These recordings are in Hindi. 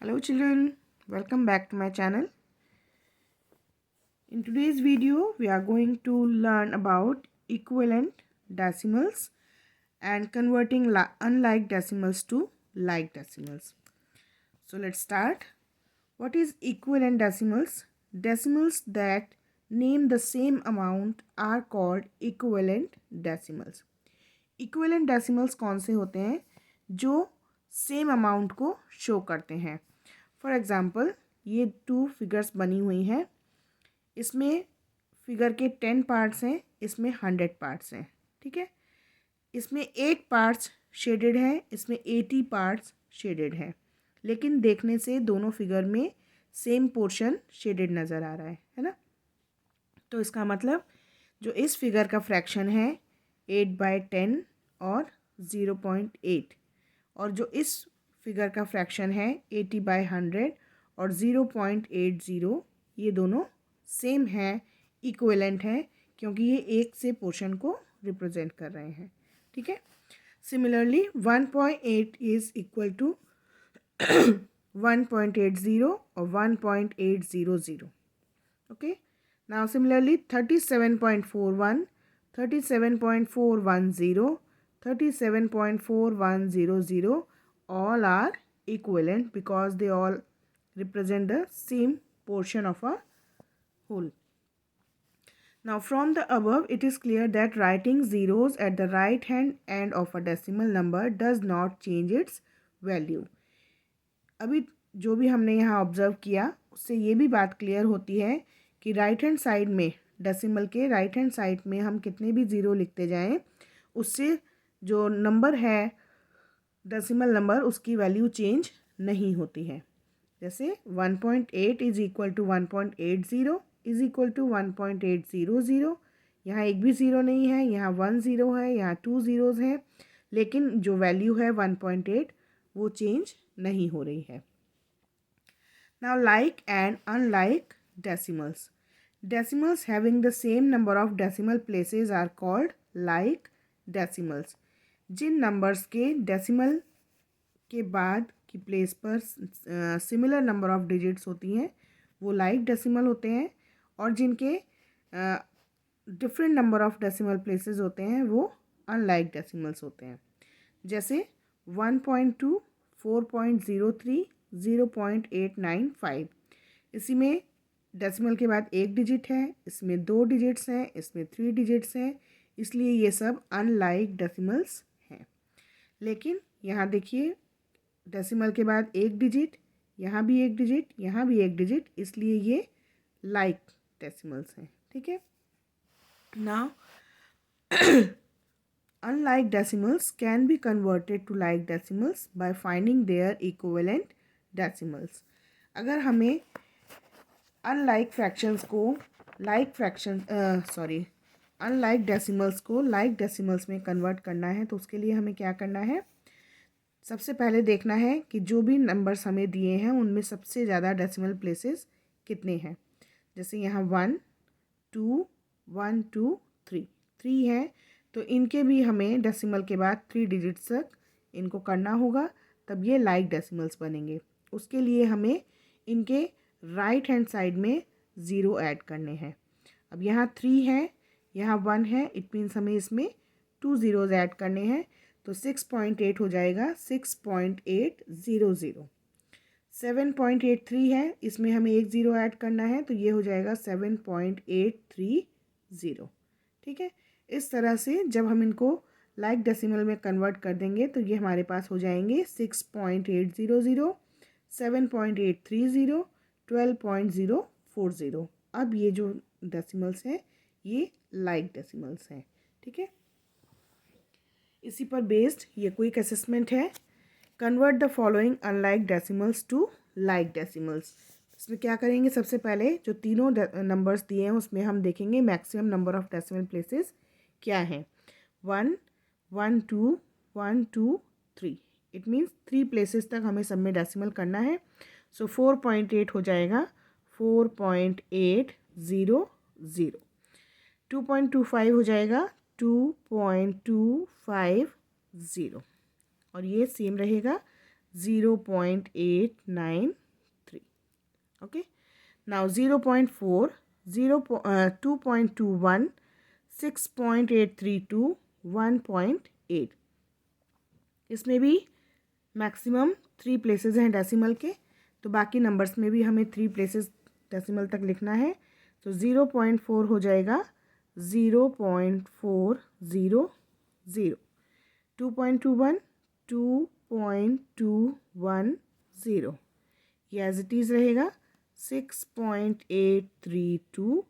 Hello children, welcome back to my channel. In today's video, we are going to learn about equivalent decimals and converting unlike decimals to like decimals. So let's start. What is equivalent decimals? Decimals that name the same amount are called equivalent decimals. Equivalent decimals कौन से होते हैं जो सेम अमाउंट को शो करते हैं. फॉर एग्ज़ाम्पल ये 2 फिगर्स बनी हुई हैं. इसमें फिगर के 10 पार्ट्स हैं, इसमें 100 पार्ट्स हैं. ठीक है, इसमें 8 पार्ट्स शेडेड है, इसमें 80 पार्ट्स शेडेड है, लेकिन देखने से दोनों फिगर में सेम पोर्शन शेडेड नज़र आ रहा है ना. तो इसका मतलब जो इस फिगर का फ्रैक्शन है 8/10 और 0.8, और जो इस फिगर का फ्रैक्शन है 80/100 और 0.80, ये दोनों सेम है, इक्विवेलेंट है, क्योंकि ये एक से पोर्शन को रिप्रेजेंट कर रहे हैं. ठीक है. सिमिलरली 1.8 इज इक्वल टू 1.80 और 1.800. Okay. Now similarly 37.41, 37.410, 37.4100 all are equivalent because they all represent the same portion of a whole. Now from the above it is clear that writing zeros at the right hand end of a decimal number does not change its value. अभी जो भी हमने यहाँ ऑब्जर्व किया उससे ये भी बात क्लियर होती है कि राइट हैंड साइड में, डेसिमल के राइट हैंड साइड में हम कितने भी ज़ीरो लिखते जाएं उससे जो नंबर है डेसिमल नंबर उसकी वैल्यू चेंज नहीं होती है. जैसे 1.8 is equal to 1.80 is equal to 1.800. यहाँ एक भी ज़ीरो नहीं है, यहाँ 1 ज़ीरो है, यहाँ 2 ज़ीरोज़ हैं, लेकिन जो वैल्यू है 1.8 वो चेंज नहीं हो रही है. Now like and unlike decimals. Decimals having the same number of decimal places are called like decimals. जिन नंबर्स के डेसिमल के बाद की प्लेस पर सिमिलर नंबर ऑफ डिजिट्स होती हैं वो लाइक डेसिमल होते हैं, और जिनके different number of decimal places होते हैं वो अनलाइक डेसिमल्स होते हैं. जैसे 1.2, 4.03, 0.895. इसी में डेसिमल के बाद एक डिजिट है, इसमें 2 डिजिट्स हैं, इसमें 3 डिजिट्स हैं, इसलिए ये सब अनलाइक डेसिमल्स हैं. लेकिन यहाँ देखिए डेसिमल के बाद एक डिजिट, यहाँ भी एक डिजिट, यहाँ भी एक डिजिट, इसलिए ये लाइक डेसिमल्स हैं. ठीक है. Now unlike decimals can be converted to like decimals by finding their equivalent decimals. अगर हमें unlike fractions को unlike decimals को like decimals में convert करना है तो उसके लिए हमें क्या करना है. सबसे पहले देखना है कि जो भी नंबर्स हमें दिए हैं उनमें सबसे ज़्यादा डेसिमल प्लेसेस कितने हैं. जैसे यहाँ 1, 2, 1, 2, 3 है, तो इनके भी हमें डेसिमल के बाद 3 डिजिट्स तक इनको करना होगा, तब ये लाइक डेसिमल्स बनेंगे. उसके लिए हमें इनके राइट हैंड साइड में ज़ीरो ऐड करने हैं. अब यहाँ 3 है, यहाँ 1 है, इट मीन्स हमें इसमें 2 ज़ीरोज़ ऐड करने हैं, तो 6.8 हो जाएगा 6.800. 7.83 है, इसमें हमें एक ज़ीरो ऐड करना है, तो ये हो जाएगा 7.830. ठीक है. इस तरह से जब हम इनको लाइक डेसिमल में कन्वर्ट कर देंगे तो ये हमारे पास हो जाएंगे 6.800, 7.830, 12.040. अब ये जो डेसिमल्स हैं ये लाइक डेसिमल्स हैं. ठीक है. इसी पर बेस्ड ये क्विक असेसमेंट है. Convert the following unlike decimals to like decimals. इसमें क्या करेंगे, सबसे पहले जो तीनों नंबर्स दिए हैं उसमें हम देखेंगे maximum number of decimal places क्या हैं. 1, 1, 2, 1, 2, 3. इट मीन्स 3 प्लेसेस तक हमें सब में डेसिमल करना है. सो 4.8 हो जाएगा 4.800. 2.25 हो जाएगा 2.250, और ये सेम रहेगा 0.893. Okay. Now 0.4, 2.21, 6.832, 1.8. इसमें भी मैक्सिमम 3 प्लेसेस हैं डेसिमल के, तो बाकी नंबर्स में भी हमें 3 प्लेसेस डेसिमल तक लिखना है। तो 0.4 हो जाएगा 0.400, 2.21 2.210, ये एज इट इज़ रहेगा 6.832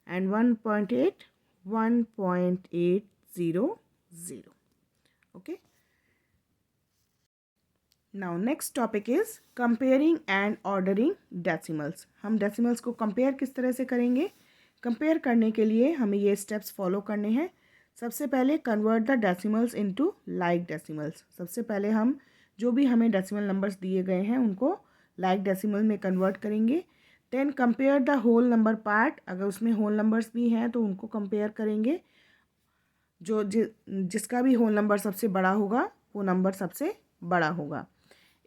and 1.8 1.800. Okay. Now next topic is comparing and ordering decimals. हम डेसिमल्स को कंपेयर किस तरह से करेंगे? कंपेयर करने के लिए हमें ये स्टेप्स फॉलो करने हैं। सबसे पहले convert the decimals into like decimals. सबसे पहले हम जो भी हमें डेसिमल नंबर्स दिए गए हैं उनको लाइक डेसिमल में कन्वर्ट करेंगे। Then compare the whole number part, अगर उसमें होल नंबर्स भी हैं तो उनको कंपेयर करेंगे। जिसका भी होल नंबर सबसे बड़ा होगा वो नंबर सबसे बड़ा होगा।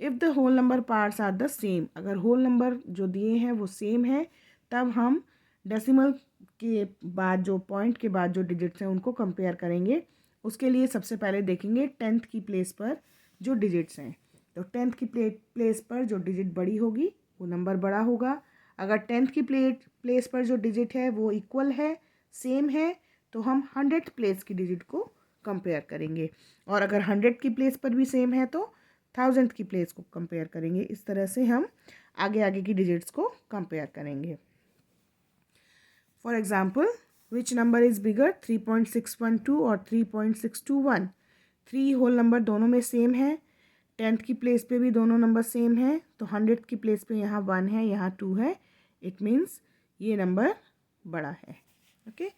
If the whole number parts are the same, अगर होल नंबर जो दिए हैं वो सेम है तब हम डेसिमल के बाद जो पॉइंट के बाद जो डिजिट्स हैं उनको कंपेयर करेंगे। उसके लिए सबसे पहले देखेंगे 10th की प्लेस पर जो डिजिट्स हैं। तो 10th की प्लेस पर जो डिजिट बड़ी होगी वो नंबर बड़ा होगा। अगर 10th की प्लेस पर जो डिजिट है वो इक्वल है, सेम है, तो हम 100th प्लेस की डिजिट को कंपेयर करेंगे। और अगर 100 की प्लेस पर भी सेम है तो 1000th की प्लेस को कंपेयर करेंगे। इस तरह से हम आगे आगे की डिजिट्स को कंपेयर करेंगे। For example, which number is bigger, 3.612 और 3.621। 3 होल नंबर दोनों में सेम है, 10th की प्लेस पे भी दोनों नंबर सेम है, तो 100th की प्लेस पे यहाँ 1 है, यहाँ 2 है। इट मीन्स ये नंबर बड़ा है। Okay,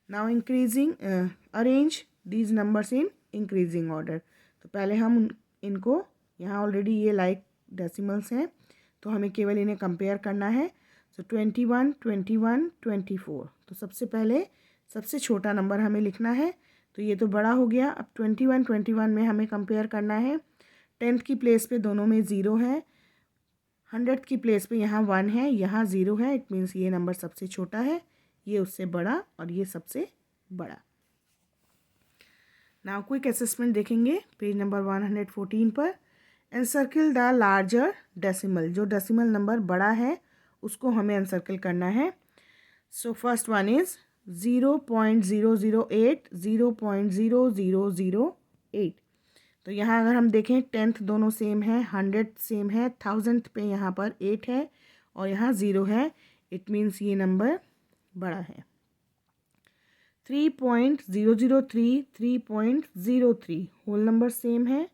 now increasing, arrange these numbers in increasing order. तो पहले हम इनको, यहाँ ऑलरेडी ये लाइक डेसिमल्स हैं तो हमें केवल इन्हें कंपेयर करना है। सो 21, 21, 24। तो सबसे पहले सबसे छोटा नंबर हमें लिखना है, तो ये तो बड़ा हो गया। अब 21, 21 में हमें कंपेयर करना है। 10th की प्लेस पे दोनों में 0 है, 100th की प्लेस पे यहाँ 1 है, यहाँ 0 है। इट मीन्स ये नंबर सबसे छोटा है, ये उससे बड़ा और ये सबसे बड़ा। नाउ क्विक असेसमेंट देखेंगे पेज नंबर 114 पर। एनसर्किल द लार्जर डेसिमल, जो डेसिमल नंबर बड़ा है उसको हमें एनसर्किल करना है। So first one is 0.008, 0.0008। तो यहाँ अगर हम देखें 10th दोनों सेम है, 100th सेम है, 1000th पे यहाँ पर 8 है और यहाँ 0 है। इट मीन्स ये नंबर बड़ा है। 3.003, 3.03 होल नंबर सेम है,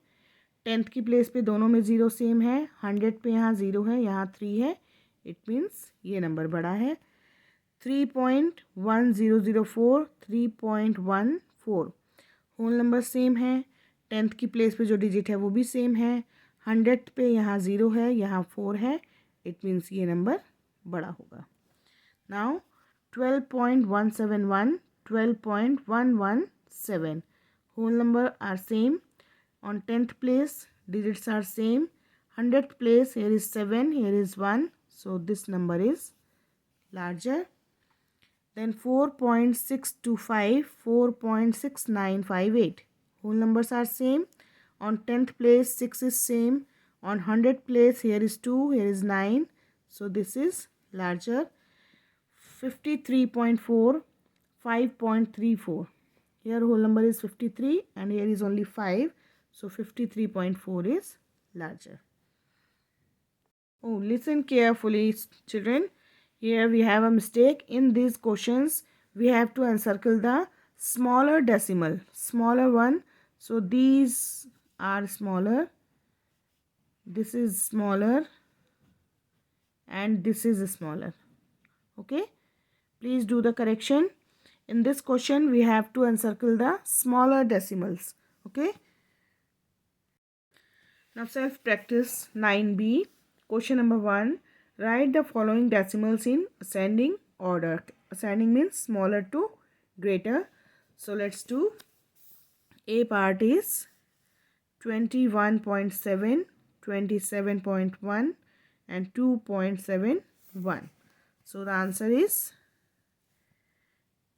10th की प्लेस पे दोनों में 0 सेम है, 100 पे यहाँ 0 है, यहाँ 3 है। इट मीन्स ये नंबर बड़ा है। 3.1004, 3.14 होल नंबर सेम है, 10th की प्लेस पे जो डिजिट है वो भी सेम है, 100 पे यहाँ 0 है, यहाँ 4 है। इट मीन्स ये नंबर बड़ा होगा। Now 12.171, 12.117 whole number are same. On 10th place digits are same. 100th place, here is 7, here is 1, so this number is larger. Then 4.625, 4.6958 whole numbers are same. On 10th place 6 is same. On 100th place, here is 2, here is 9, so this is larger. 53.4, 5.34. Here whole number is 53 and here is only 5, so 53.4 is larger. Oh, listen carefully, children. Here we have a mistake. In these questions, we have to encircle the smaller decimal, smaller one. So these are smaller, this is smaller, and this is smaller. Okay, please do the correction. In this question, we have to encircle the smaller decimals. Okay. Now self-practice 9B. Question number 1. Write the following decimals in ascending order. Ascending means smaller to greater. So let's do. A part is 21.7, 27.1 and 2.71. So the answer is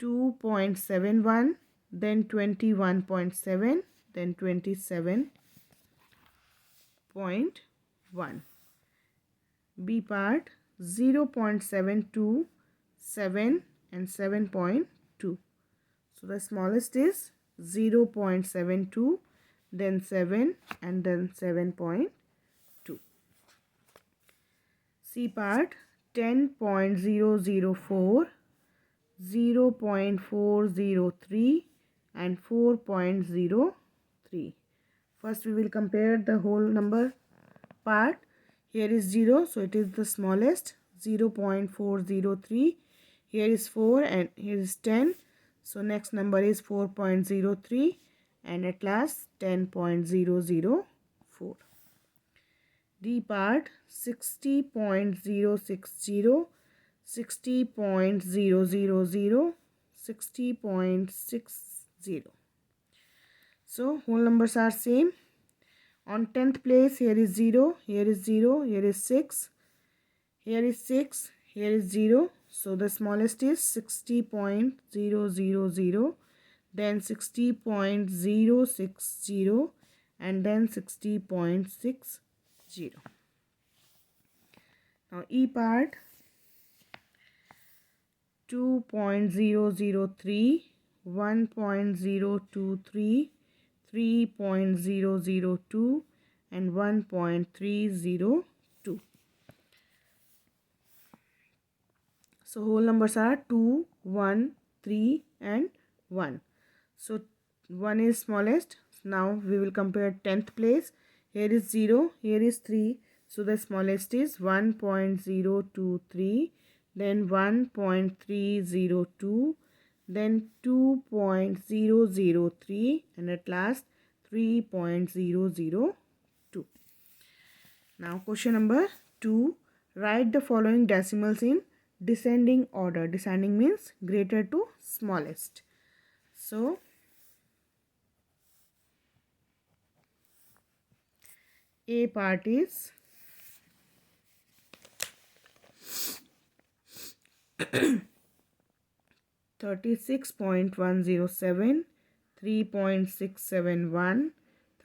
2.71, then 21.7, then 27.1. B part 0.72, 7 and 7.2. So the smallest is 0.72, then 7 and then 7.2. C part 10.004, 0.403 and 4.03. First we will compare the whole number part. Here is 0, so it is the smallest, 0.403. Here is 4 and here is 10. So next number is 4.03 and at last 10.004. D part 60.060, 60.000, 60.60. So whole numbers are same. On 10th place, here is 0, here is 0, here is 6, here is 6, here is 0. So the smallest is 60.000, then 60.060 and then 60.60. Now E part 2.003, 1.023, 3.002 and 1.302. So whole numbers are 2, 1, 3 and 1. So 1 is smallest. Now we will compare 10th place. Here is 0, here is 3. So the smallest is 1.023, then 1.302, then 2.003 and at last 3.002. Now question number 2. Write the following decimals in descending order. Descending means greater to smallest. So A part is 36.107, 3.671,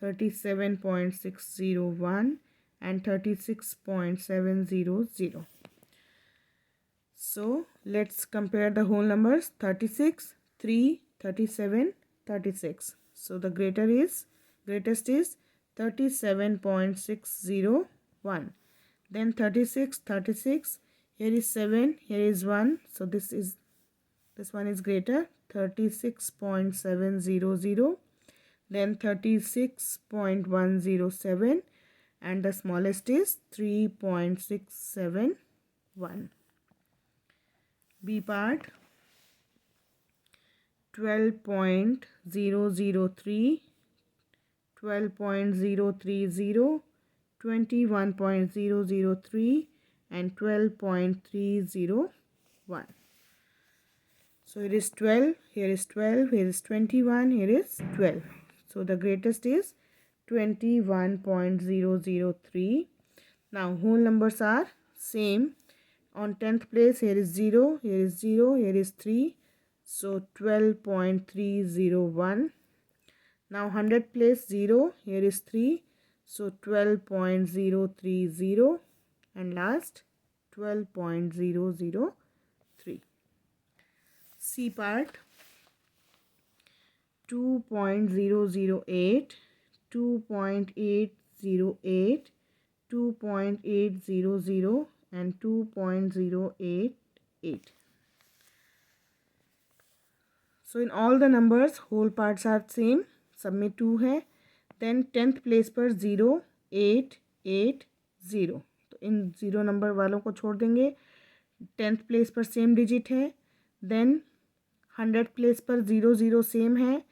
37.601 and 36.700. So let's compare the whole numbers. 36, 3, 37, 36. So the greatest is 37.601. Then 36, 36. Here is 7, here is 1. So this one is greater, 36.700. Then 36.107 and the smallest is 3.671. B part 12.003, 12.030, 21.003 and 12.301. So it is 12, here is 12, here is 21, here is 12. So the greatest is 21.003. Now whole numbers are same. On 10th place, here is 0, here is 0, here is 3. So 12.301. Now 100th place, 0, here is 3. So 12.030 and last 12.003. C part 2.008, 2.808, 2.800 and 2.088. So in all the numbers whole parts are same. सब में 2 है. Then 10th place पर 0, 8, 8, 0. तो इन 0 नंबर वालों को छोड़ देंगे. 10th place पर सेम डिजिट है. Then 100th place पर 0, 0 सेम है.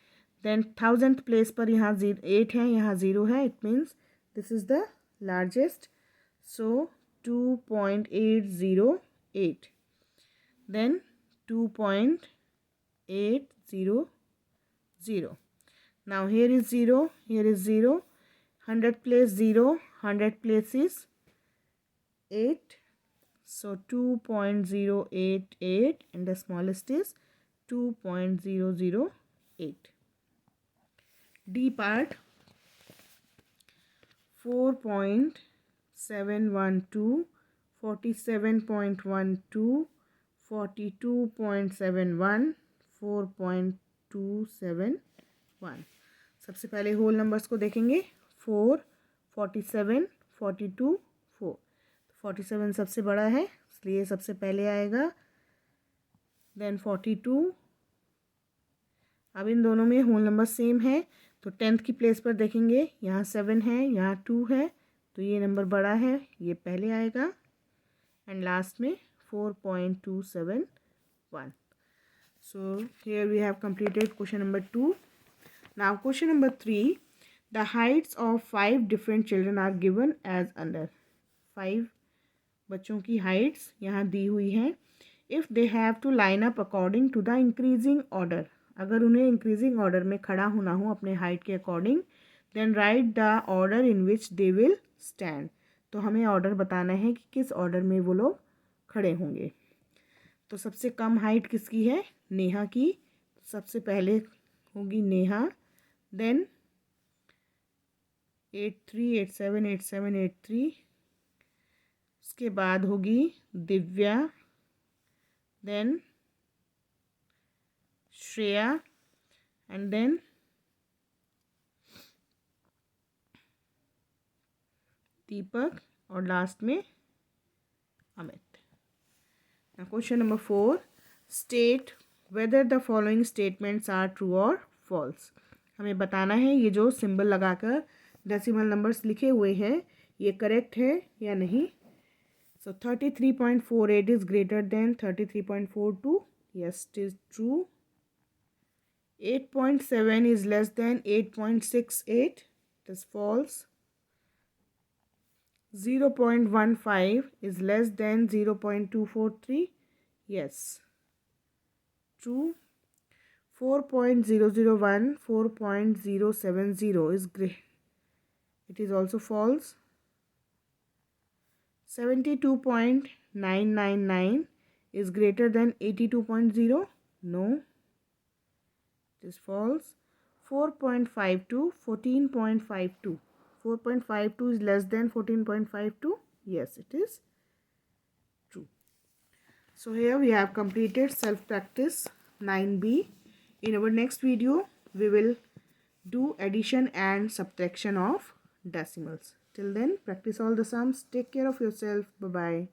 Then 1000th place पर यहाँ 8 है, यहाँ 0 है. It means this is the largest. So 2.808. Then 2.800. Now here is 0, here is 0. 100th place 0, 100 places 8, so 2.088, and the smallest is 2.008. D part 4.712, 47.12, 42.71, 4.271. सबसे पहले होल नंबर्स को देखेंगे 4, 47, 42, 4. 47 सबसे बड़ा है इसलिए सबसे पहले आएगा, देन 42. अब इन दोनों में होल नंबर सेम है तो 10th की प्लेस पर देखेंगे, यहाँ 7 है, यहाँ 2 है, तो ये नंबर बड़ा है, ये पहले आएगा. एंड लास्ट में 4.271. So here we have completed question number 2. Now question number 3. The heights of 5 different children are given as under. 5 बच्चों की heights यहाँ दी हुई हैं. If they have to line up according to the increasing order, अगर उन्हें increasing order में खड़ा होना हो अपने height के according, then write the order in which they will stand. तो हमें order बताना है कि किस order में वो लोग खड़े होंगे. तो सबसे कम हाइट किसकी है? नेहा की. सबसे पहले होगी नेहा, देन 83, 87, 87, 83. उसके बाद होगी Divya, then Shreya, and then Deepak, और लास्ट में Amit. Now question number 4. State whether the following statements are true or false. हमें बताना है ये जो सिंबल लगाकर डेसिमल नंबर्स लिखे हुए हैं ये करेक्ट है या नहीं. So 33.48 is greater than 33.42. Yes, it is true. 8.7 is less than 8.68. It is false. 0.15 is less than 0.243. Yes, true. 4.001, 4.070 is great. It is also false. 72.999 is greater than 82.0. No, it is false. 4.52, 14.52. 4.52 is less than 14.52. Yes, it is true. So here we have completed self practice 9B. In our next video we will do addition and subtraction of decimals. Till then, practice all the sums. Take care of yourself. Bye bye.